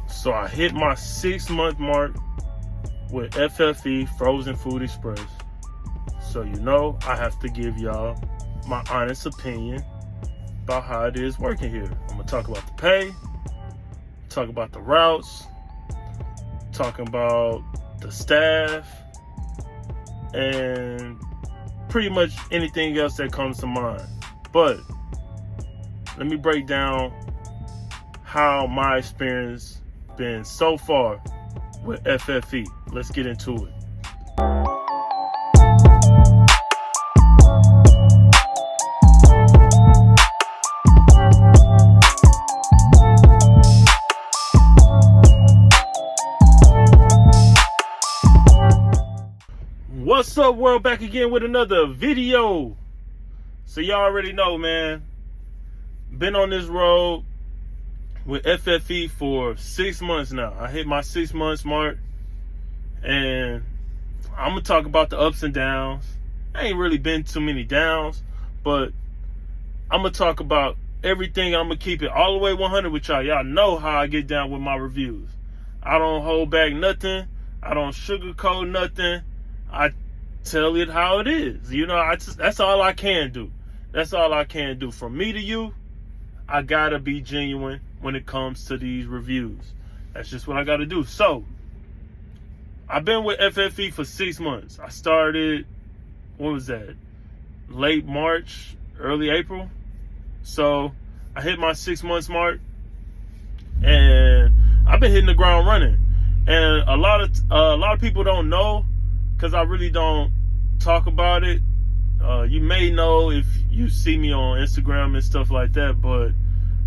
So I hit my 6-month mark with FFE, Frozen Food Express. So I have to give y'all my honest opinion about how it is working here. I'm gonna talk about the pay, talk about the routes, talking about the staff, and pretty much anything else that comes to mind. But let me break down how my experience been so far with FFE. Let's get into it. What's up, world? Back again with another video. So y'all already know, man, been on this road with FFE for 6 months now. I hit my 6 months mark, and I'm gonna talk about the ups and downs. I ain't really been too many downs, but I'm gonna talk about everything. I'm gonna keep it all the way 100 with y'all. Y'all know how I get down with my reviews. I don't hold back nothing. I don't sugarcoat nothing. I tell it how it is. That's all I can do. That's all I can do. From me to you, I gotta be genuine when it comes to these reviews. That's just what I gotta do. So, I've been with FFE for 6 months. I started, what was that? Late March, early April. So, I hit my 6 months mark, and I've been hitting the ground running. And a lot of people don't know, because I really don't talk about it. You may know if you see me on Instagram and stuff like that, but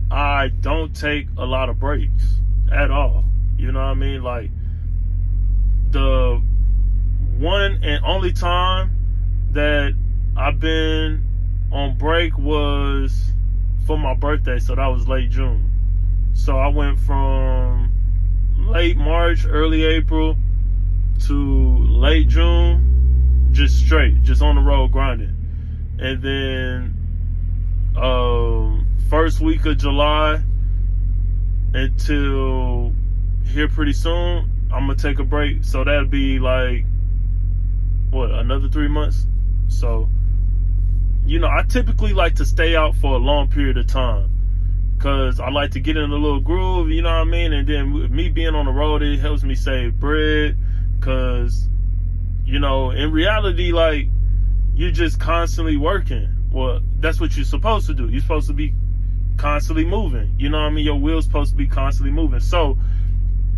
I don't take a lot of breaks at all. You know what I mean? Like, the one and only time that I've been on break was for my birthday, so that was late June. So I went from late March, early April to late June, just on the road grinding. And then first week of July until here pretty soon, I'm gonna take a break. So that'll be like, another 3 months? So, I typically like to stay out for a long period of time, because I like to get in a little groove, you know what I mean? And then with me being on the road, it helps me save bread, because, in reality, like, you're just constantly working. Well, that's what you're supposed to do. You're supposed to be constantly moving. You know what I mean? Your wheel's supposed to be constantly moving. So,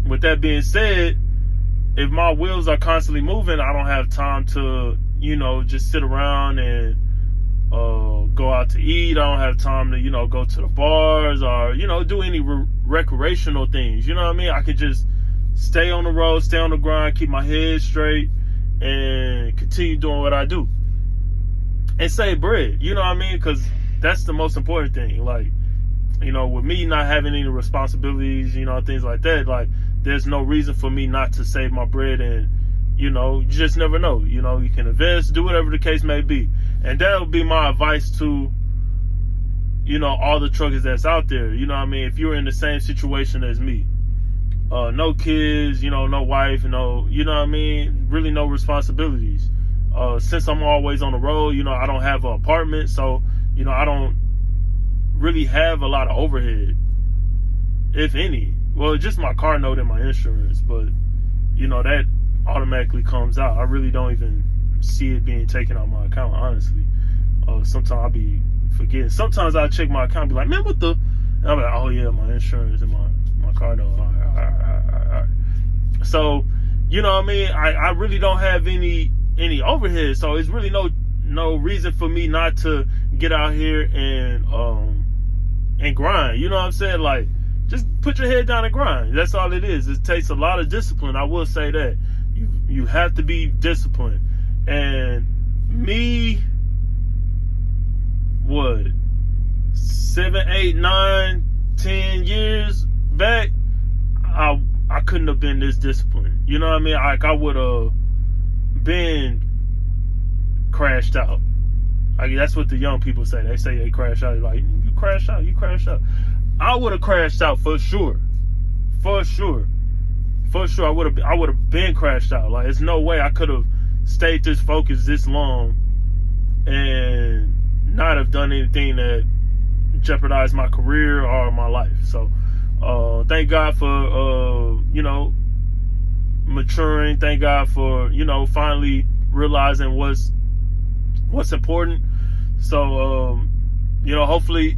with that being said, if my wheels are constantly moving, I don't have time to, just sit around and go out to eat. I don't have time to, go to the bars or, do any recreational things. You know what I mean? I can just stay on the road, stay on the grind, keep my head straight, and continue doing what I do. And save bread, you know what I mean? Because that's the most important thing. Like, with me not having any responsibilities, things like that, like, there's no reason for me not to save my bread. And, you just never know. You can invest, do whatever the case may be. And that would be my advice to, all the truckers that's out there. You know what I mean? If you're in the same situation as me, no kids, no wife, no, you know what I mean? Really no responsibilities. Since I'm always on the road, I don't have an apartment, so, I don't really have a lot of overhead, if any. Well, just my car note and my insurance, but, that automatically comes out. I really don't even see it being taken out my account, honestly. Sometimes I'll be forgetting. Sometimes I check my account and be like, man, what the? And I'm like, oh yeah, my insurance and my car note. All right. So, you know what I mean? I really don't have any overhead, so it's really no reason for me not to get out here and grind. You know what I'm saying? Like, just put your head down and grind. That's all it is. It takes a lot of discipline. I will say that. You have to be disciplined. And me, 7, 8, 9, 10 years back, I couldn't have been this disciplined. You know what I mean? Like, I would have been crashed out. Like, that's what the young people say. They say they crash out. Like, you crash out. I would have crashed out for sure. For for sure, I would have been crashed out. Like, there's no way I could have stayed this focused this long and not have done anything that jeopardized my career or my life. So thank God for maturing. Thank God for finally realizing what's important. So hopefully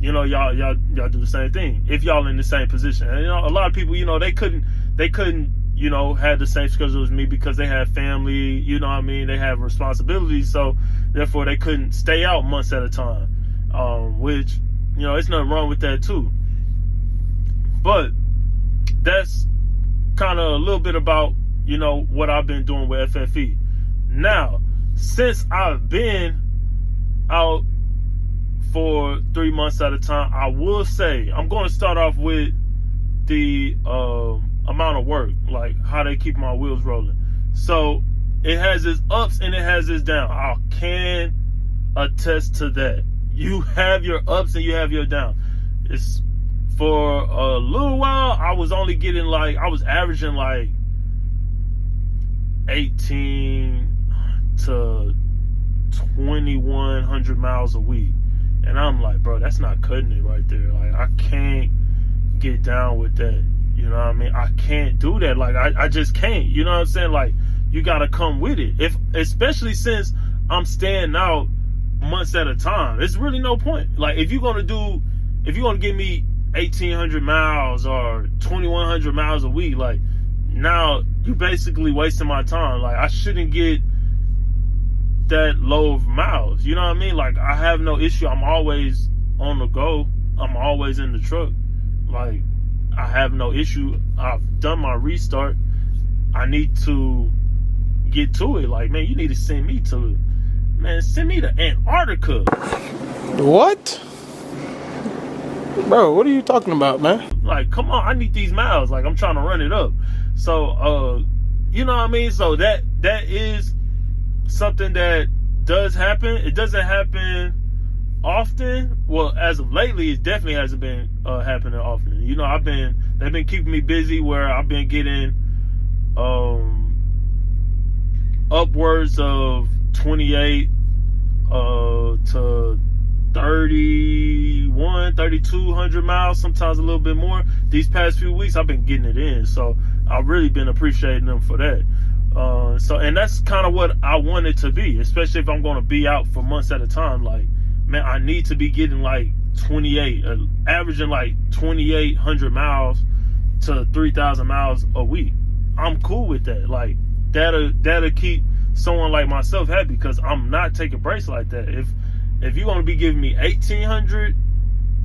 y'all do the same thing if y'all in the same position. And a lot of people they couldn't have the same schedule as me because they have family, they have responsibilities, so therefore they couldn't stay out months at a time, which it's nothing wrong with that too. But that's kind of a little bit about what I've been doing with FFE. Now, since I've been out for 3 months at a time, I will say I'm going to start off with the amount of work, like how they keep my wheels rolling. So it has its ups and it has its downs. I can attest to that. You have your ups and you have your downs. It's for a little while I was only getting I was averaging 18 to 2,100 miles a week. And I'm like, bro, that's not cutting it right there. Like, I can't get down with that. You know what I mean? I can't do that. Like, I just can't. You know what I'm saying? Like, you got to come with it. Especially since I'm staying out months at a time. It's really no point. Like, if you're going to give me 1,800 miles or 2,100 miles a week, like, now you basically wasting my time. Like, I shouldn't get that low of miles. You know what I mean? Like, I have no issue. I'm always on the go. I'm always in the truck. Like, I have no issue. I've done my restart. I need to get to it. Like, man, you need to send me to Antarctica. What? Bro, what are you talking about, man? Like, come on, I need these miles. Like, I'm trying to run it up. So, you know what I mean? So that is something that does happen. It doesn't happen often. Well, as of lately, it definitely hasn't been happening often. They've been keeping me busy where I've been getting upwards of 28 to 3,200 miles, sometimes a little bit more. These past few weeks, I've been getting it in. So I've really been appreciating them for that. And that's kind of what I want it to be, especially if I'm going to be out for months at a time. Like, man, I need to be getting averaging 2,800 miles to 3,000 miles a week. I'm cool with that. Like, that'll keep someone like myself happy, because I'm not taking breaks like that. If you're going to be giving me 1,800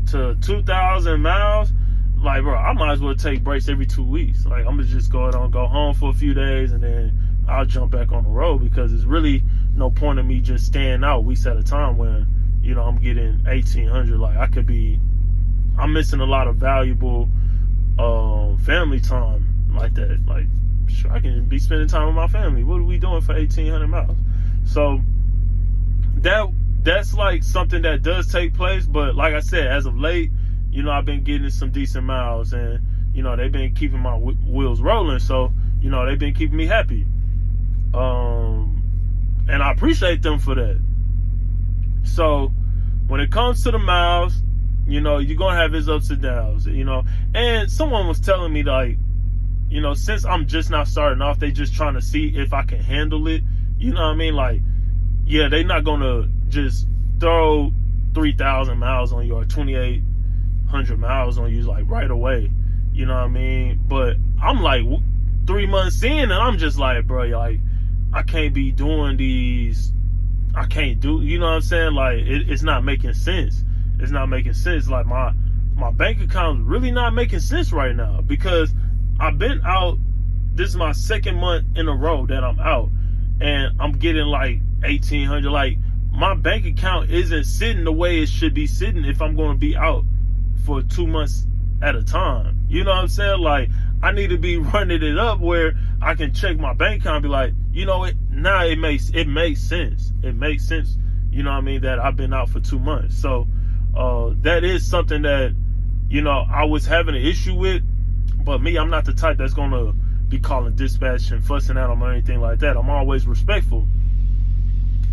to 2,000 miles, like, bro, I might as well take breaks every 2 weeks. Like, I'm going to just go home for a few days, and then I'll jump back on the road, because there's really no point in me just staying out weeks at a time when, I'm getting 1,800. Like, I'm missing a lot of valuable family time like that. Like, sure, I can be spending time with my family. What are we doing for 1,800 miles? So that's like something that does take place. But like I said, as of late, I've been getting some decent miles, and they've been keeping my wheels rolling. So they've been keeping me happy, and I appreciate them for that. So when it comes to the miles, you're gonna have his ups and downs, and someone was telling me, like, since I'm just not starting off, they just trying to see if I can handle it. You know what I mean? Like, yeah, they're not gonna just throw 3,000 miles on you or 2,800 miles on you like right away. You know what I mean? But I'm like 3 months in, and I'm just like, bro, like, I can't be doing these. I can't do, you know what I'm saying? Like, it's not making sense. It's not making sense. Like, my bank account is really not making sense right now, because I've been out. This is my second month in a row that I'm out, and I'm getting like 1,800. Like, my bank account isn't sitting the way it should be sitting if I'm going to be out for 2 months at a time. You know what I'm saying? Like, I need to be running it up where I can check my bank account and be like, it makes sense. It makes sense, you know what I mean, that I've been out for 2 months. So that is something that, I was having an issue with. But me, I'm not the type that's gonna be calling dispatch and fussing at them or anything like that. I'm always respectful,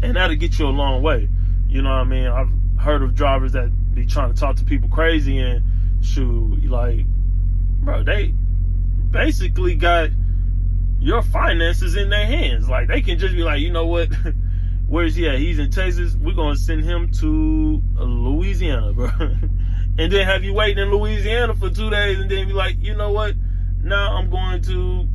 and that'll get you a long way. You know what I mean? I've heard of drivers that be trying to talk to people crazy and shoot, like, bro, they basically got your finances in their hands. Like, they can just be like, you know what? Where's he at? He's in Texas. We're gonna send him to Louisiana, bro. And then have you waiting in Louisiana for 2 days and then be like, you know what? Now I'm going to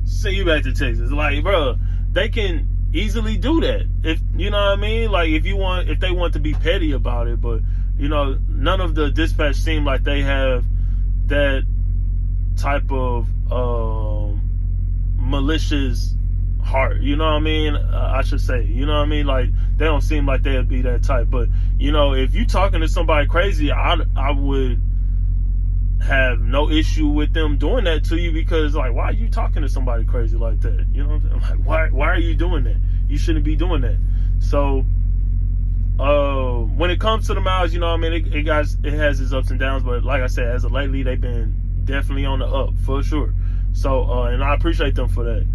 send you back to Texas. Like, bro, they can easily do that. If you know what I mean? Like, if they want to be petty about it, but you know, none of the dispatch seem like they have that type of malicious heart. You know what I mean? I should say. You know what I mean? Like, they don't seem like they'd be that type. But you know, if you talking to somebody crazy, I would have no issue with them doing that to you, because like, why are you talking to somebody crazy like that? You know what I'm saying? Like, why are you doing that? You shouldn't be doing that. So when it comes to the miles, you know what I mean, it has its ups and downs, but like I said, as of lately, they've been definitely on the up for sure. So and I appreciate them for that.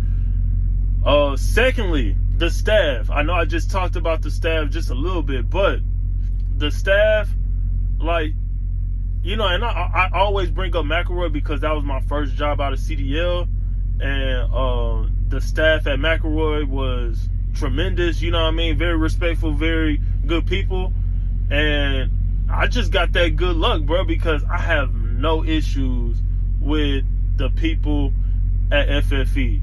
Secondly, the staff. I know I just talked about the staff just a little bit, but the staff, like, you know, and I always bring up McElroy because that was my first job out of CDL, and the staff at McElroy was tremendous. You know what I mean? Very respectful, very good people, and I just got that good luck, bro, because I have no issues with the people at FFE.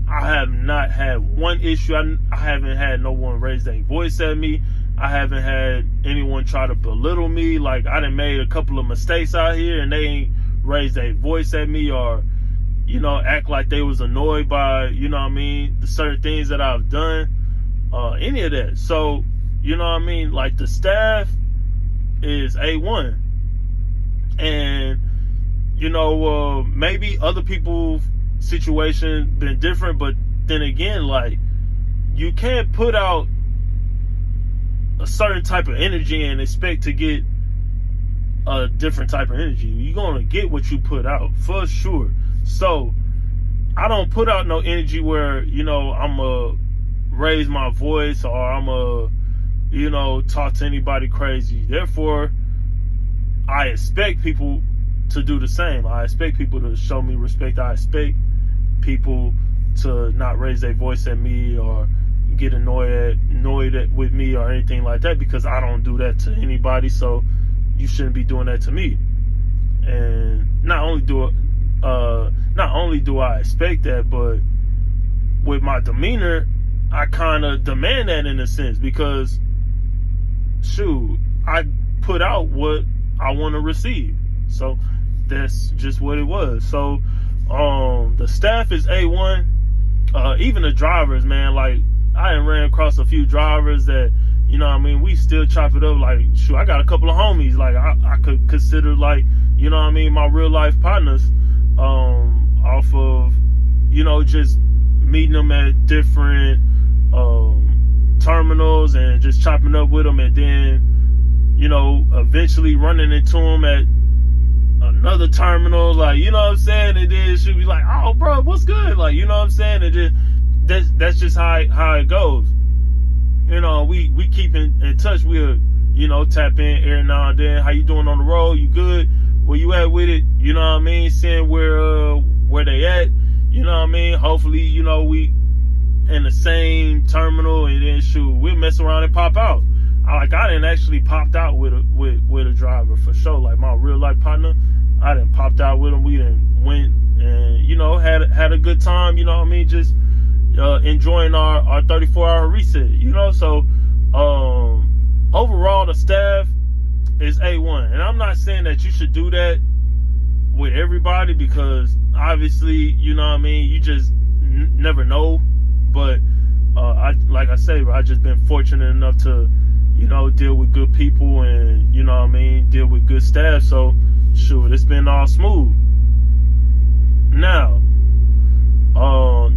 I have not had one issue. I haven't had no one raise their voice at me. I haven't had anyone try to belittle me. Like, I done made a couple of mistakes out here and they ain't raised their voice at me or, you know, act like they was annoyed by, you know what I mean, the certain things that I've done, any of that. So, you know what I mean? Like, the staff is A1. And, you know, maybe other people's situation been different, but then again, like, you can't put out a certain type of energy and expect to get a different type of energy. You're gonna get what you put out for sure. So I don't put out no energy where, you know, I'm gonna raise my voice or I'm gonna, you know, talk to anybody crazy. Therefore, I expect people to do the same. I expect people to show me respect. I expect people to not raise their voice at me or get annoyed with me or anything like that, because I don't do that to anybody. So you shouldn't be doing that to me. And not only do I expect that, but with my demeanor, I kind of demand that in a sense, because shoot, I put out what I want to receive. So that's just what it was. So the staff is A1. Even the drivers, man, like, I done ran across a few drivers that, you know what I mean, we still chop it up. Like, shoot, I got a couple of homies, like, I could consider, like, you know what I mean, my real life partners, off of, you know, just meeting them at different terminals and just chopping up with them, and then, you know, eventually running into them at another terminal, like, you know what I'm saying, and then she'll be like, oh, bro, what's good? Like, you know what I'm saying? And just that's just how it goes. You know, we keep in touch. We'll, you know, tap in every now and then. How you doing on the road? You good? Where you at with it? You know what I mean? Seeing where they at. You know what I mean? Hopefully, you know, we in the same terminal, and then shoot, we'll mess around and pop out. I didn't actually popped out with a driver for sure. Like, my real life partner, I didn't popped out with him. We didn't went and, you know, had a good time. You know what I mean? Just enjoying our 34-hour reset, you know. So overall, the staff is A1, and I'm not saying that you should do that with everybody, because obviously, you know what I mean, you just never know. But like I say, I just been fortunate enough to, you know, deal with good people and, you know what I mean, deal with good staff. So sure, it's been all smooth. Now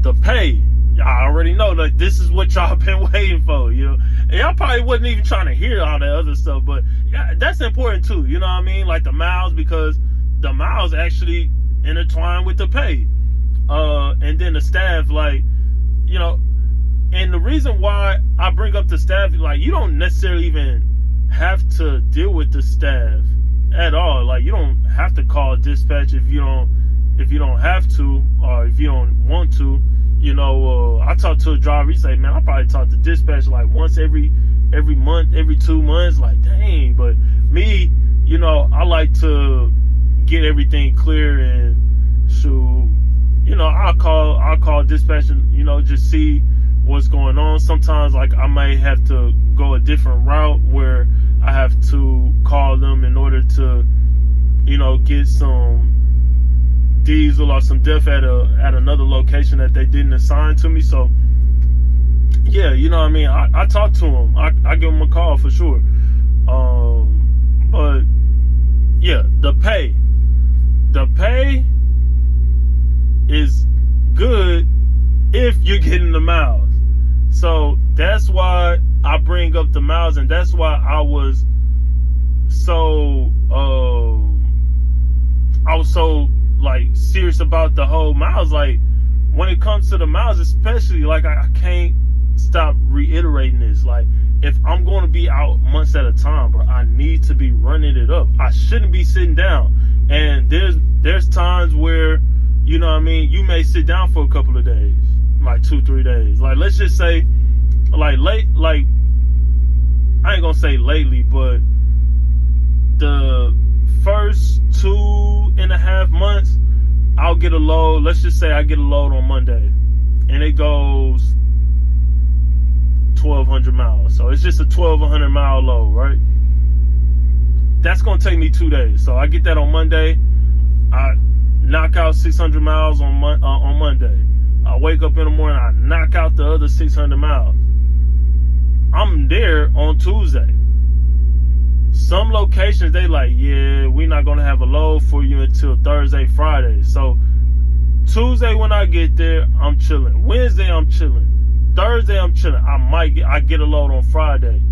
the pay, I already know that this is what y'all been waiting for, you know. And y'all probably wasn't even trying to hear all that other stuff, but yeah, that's important too, you know what I mean? Like the miles, because the miles actually intertwined with the pay. And then the staff, like, you know, and the reason why I bring up the staff, like, you don't necessarily even have to deal with the staff at all. Like, you don't have to call dispatch if you don't have to, or if you don't want to. You know, I talked to a driver. He say, man, I probably talk to dispatch like once every month, every 2 months. Like, dang. But me, you know, I like to get everything clear, and shoot, you know, I'll call dispatch and, you know, just see what's going on. Sometimes, like, I may have to go a different route where I have to call them in order to, you know, get some diesel or some diff at another location that they didn't assign to me. So yeah, you know what I mean, I talk to them, I give them a call for sure. But yeah, the pay is good if you're getting the miles. So that's why I bring up the miles, and that's why I was so like serious about the whole miles. Like, when it comes to the miles, especially, like, I can't stop reiterating this. Like, if I'm going to be out months at a time, bro, I need to be running it up. I shouldn't be sitting down. And there's times where, you know what I mean, you may sit down for a couple of days, like 2-3 days. Like, let's just say, like, I ain't gonna say lately, but the first 2.5 months, I'll get a load. Let's just say I get a load on Monday, and it goes 1,200 miles. So it's just a 1,200 mile load, right? That's gonna take me 2 days. So I get that on Monday. I knock out 600 miles on Monday. I wake up in the morning, I knock out the other 600 miles. I'm there on Tuesday. Some locations, they like, yeah, we're not going to have a load for you until Thursday, Friday. So Tuesday when I get there, I'm chilling. Wednesday, I'm chilling. Thursday, I'm chilling. I get a load on Friday.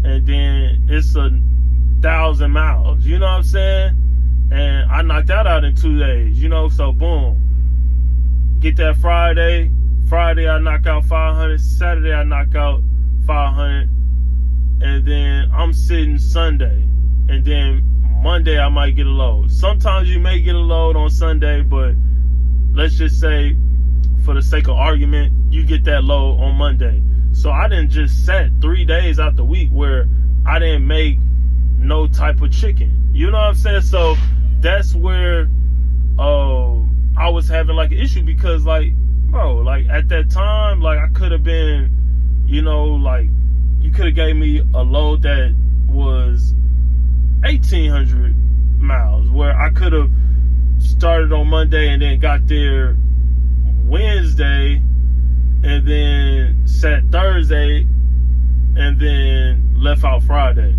And then it's 1,000 miles. You know what I'm saying? And I knocked that out in 2 days, you know? So boom. Get that Friday. Friday, I knock out 500. Saturday, I knock out 500. And then I'm sitting Sunday. And then Monday, I might get a load. Sometimes you may get a load on Sunday, but let's just say, for the sake of argument, you get that load on Monday. So I didn't just sat 3 days out the week where I didn't make no type of chicken. You know what I'm saying? So that's where I was having like an issue, because, like, bro, like, at that time, like, I could have been, you know, like, you could have gave me a load that was 1,800 miles, where I could have started on Monday and then got there Wednesday and then sat Thursday and then left out Friday.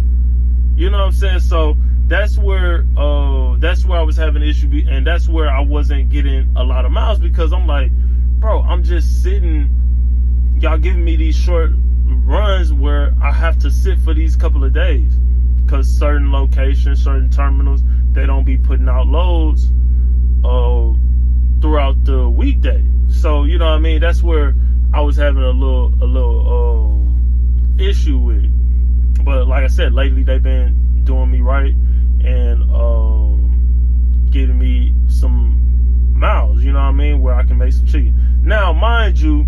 You know what I'm saying? So that's where I was having an issue, and that's where I wasn't getting a lot of miles, because I'm like, bro, I'm just sitting. Y'all giving me these short runs where I have to sit for these couple of days, because certain locations, certain terminals, they don't be putting out loads throughout the weekday. So, you know what I mean? That's where I was having a little issue with. But like I said, lately they've been doing me right and getting me some miles, you know what I mean, where I can make some chicken. Now, mind you,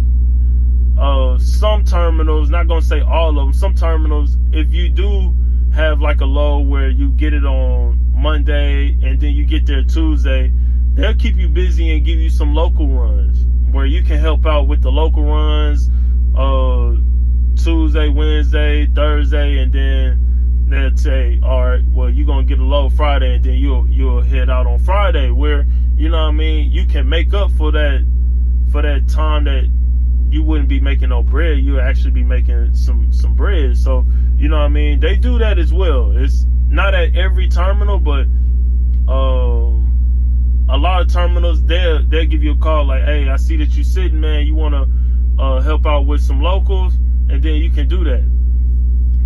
some terminals, not gonna say all of them, some terminals, if you do have like a load where you get it on Monday and then you get there Tuesday, they'll keep you busy and give you some local runs where you can help out with the local runs Tuesday, Wednesday, Thursday, and then they'll say, all right, well, you're gonna get a load Friday, and then you'll head out on Friday, where, you know what I mean, you can make up for that time that you wouldn't be making no bread. You'll actually be making some bread. So, you know what I mean, they do that as well. It's not at every terminal, but a lot of terminals, they'll give you a call like, hey, I see that you sitting, man, you want to help out with some locals, and then you can do that.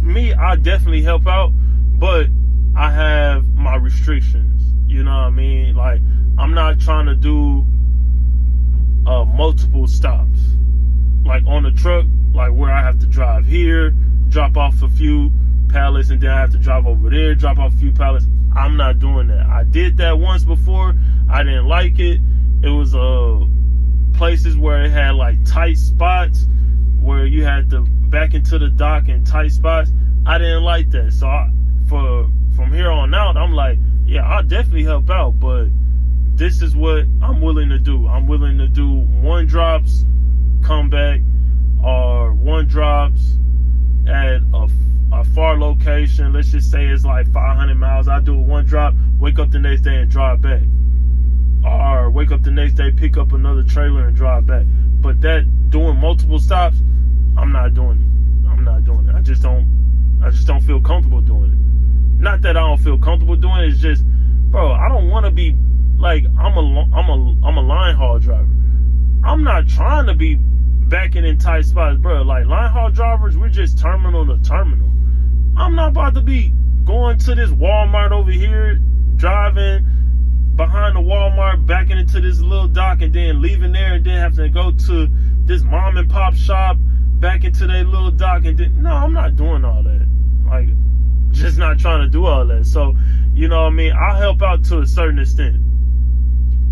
Me, I definitely help out, but I have my restrictions. You know what I mean? Like, I'm not trying to do multiple stops, like on the truck, like where I have to drive here, drop off a few pallets, and then I have to drive over there, drop off a few pallets. I'm not doing that. I did that once before. I didn't like it. It was places where it had like tight spots where you had to back into the dock in tight spots. I didn't like that. So from here on out, I'm like, yeah, I'll definitely help out, but this is what I'm willing to do. I'm willing to do one drops, come back, or one drops at a far location. Let's just say it's like 500 miles. I do one drop, wake up the next day and drive back. Or wake up the next day, pick up another trailer and drive back. But that doing multiple stops, I'm not doing it. I'm not doing it. I just don't feel comfortable doing it. Not that I don't feel comfortable doing it, it's just, bro, I don't want to be like, I'm a line haul driver. I'm not trying to be backing in tight spots, bro. Like, line haul drivers, we're just terminal to terminal. I'm not about to be going to this Walmart over here, driving behind the Walmart, backing into this little dock, and then leaving there, and then have to go to this mom and pop shop, back into their little dock, and then, no, I'm not doing all that. Like, just not trying to do all that. So, you know what I mean? I'll help out to a certain extent.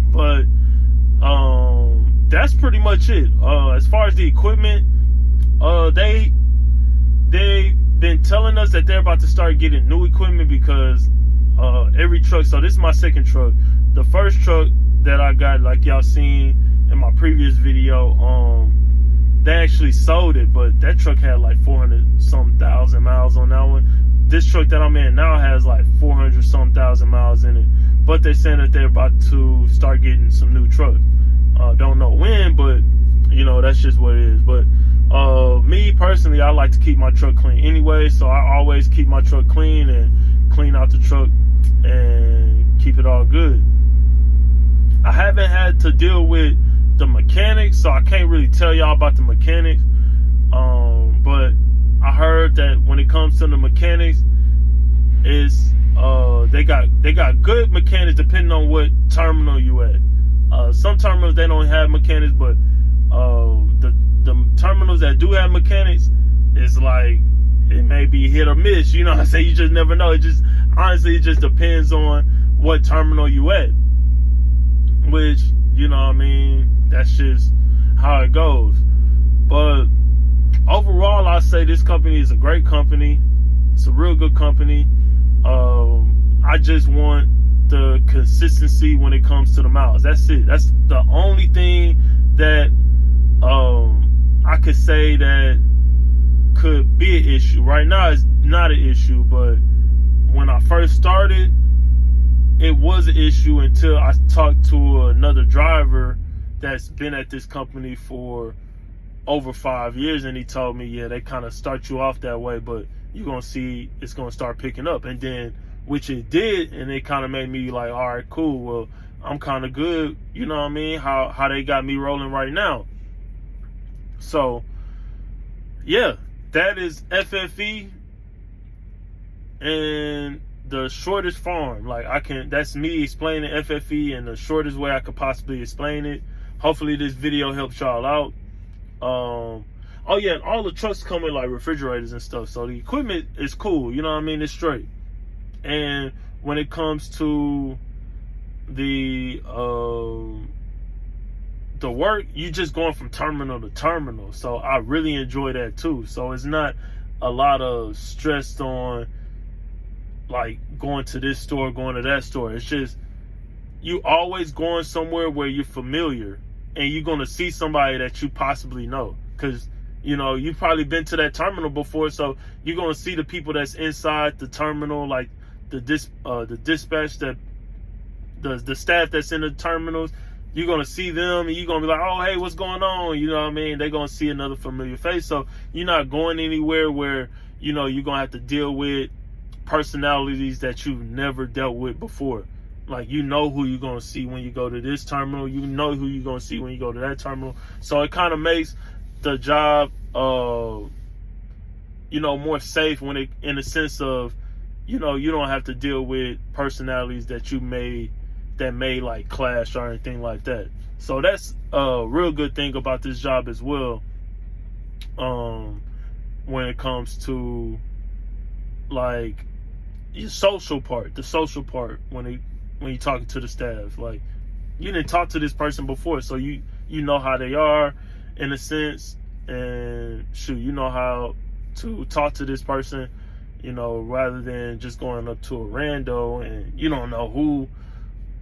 But that's pretty much it. As far as the equipment, they've been telling us that they're about to start getting new equipment because every truck, so this is my second truck. The first truck that I got, like y'all seen in my previous video, they actually sold it, but that truck had like 400-some thousand miles on that one. This truck that I'm in now has like 400-some thousand miles in it, but they're saying that they're about to start getting some new trucks. Don't know when, but you know, that's just what it is. But me personally, I like to keep my truck clean anyway, so I always keep my truck clean and clean out the truck and keep it all good. I haven't had to deal with the mechanics, so I can't really tell y'all about the mechanics. But I heard that when it comes to the mechanics, is they got good mechanics depending on what terminal you at. Some terminals they don't have mechanics, but the terminals that do have mechanics is like, it may be hit or miss. You know what I'm saying? You just never know. It just honestly, it just depends on what terminal you at. Which, you know what I mean, that's just how it goes. But overall, I say this company is a great company. It's a real good company. I just want the consistency when it comes to the miles. That's it. That's the only thing that I could say that could be an issue. Right now, it's not an issue, but when I first started, it was an issue until I talked to another driver that's been at this company for over 5 years, and he told me, yeah, they kind of start you off that way, but you're gonna see it's gonna start picking up. And then, which it did, and it kind of made me like, all right, cool, well, I'm kind of good, you know what I mean, how they got me rolling right now. So yeah, that is FFE and the shortest form. Like, that's me explaining FFE in the shortest way I could possibly explain it. Hopefully this video helps y'all out. Oh yeah, and all the trucks come with like refrigerators and stuff, so the equipment is cool, you know what I mean, it's straight. And when it comes to the work, you just going from terminal to terminal, so I really enjoy that too. So it's not a lot of stress on like going to this store, going to that store. It's just, you always going somewhere where you're familiar, and you're going to see somebody that you possibly know, because you know, you've probably been to that terminal before, so you're going to see the people that's inside the terminal, like the dispatch, that the staff that's in the terminals. You're going to see them, and you're going to be like, oh, hey, what's going on? You know what I mean? They're going to see another familiar face. So you're not going anywhere where, you know, you're going to have to deal with personalities that you've never dealt with before. Like, you know who you're going to see when you go to this terminal. You know who you're going to see when you go to that terminal. So it kind of makes the job, you know, more safe when in the sense of, you know, you don't have to deal with personalities that you may that may like clash or anything like that. So that's a real good thing about this job as well. When it comes to like your social part, the social part when you're talking to the staff, like you didn't talk to this person before, so you know how they are in a sense, and shoot, you know how to talk to this person, you know, rather than just going up to a rando and you don't know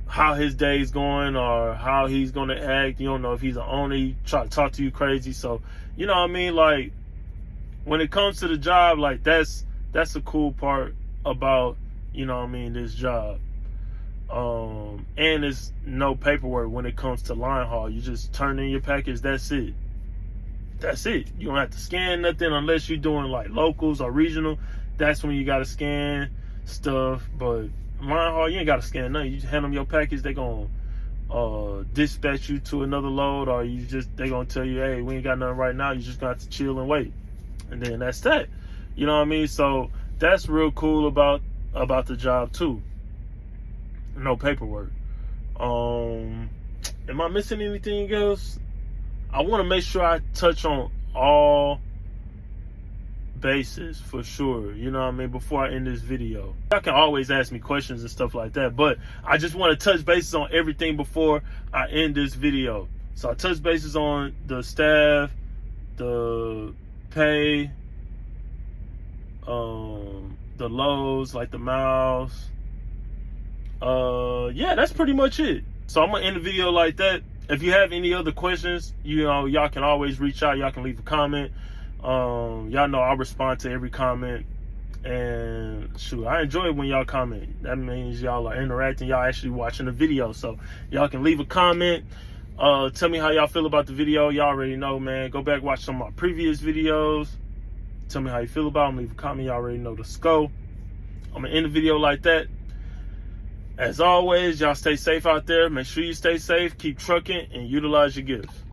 how his day's going or how he's gonna act. You don't know if he's an owner, he try to talk to you crazy. So you know what I mean, like when it comes to the job, like that's a cool part about, you know what I mean, this job. And there's no paperwork when it comes to line haul. You just turn in your package, that's it. That's it. You don't have to scan nothing unless you're doing like locals or regional. That's when you gotta scan stuff. But line haul, you ain't gotta scan nothing. You just hand them your package, they gonna dispatch you to another load, or they gonna tell you, hey, we ain't got nothing right now, you just gonna have to chill and wait. And then that's that. You know what I mean? So that's real cool about the job too. No paperwork. Am I missing anything else? I want to make sure I touch on all bases for sure. You know what I mean? Before I end this video. Y'all can always ask me questions and stuff like that, but I just want to touch bases on everything before I end this video. So I touch bases on the staff, the pay, the loads, like the miles. Yeah, that's pretty much it. So I'm gonna end the video like that. If you have any other questions, you know, y'all can always reach out. Y'all can leave a comment. Y'all know I'll respond to every comment. And shoot, I enjoy it when y'all comment. That means y'all are interacting. Y'all actually watching the video. So y'all can leave a comment. Tell me how y'all feel about the video. Y'all already know, man. Go back, watch some of my previous videos. Tell me how you feel about them. Leave a comment. Y'all already know the scope. I'm gonna end the video like that. As always, y'all stay safe out there. Make sure you stay safe, keep trucking, and utilize your gifts.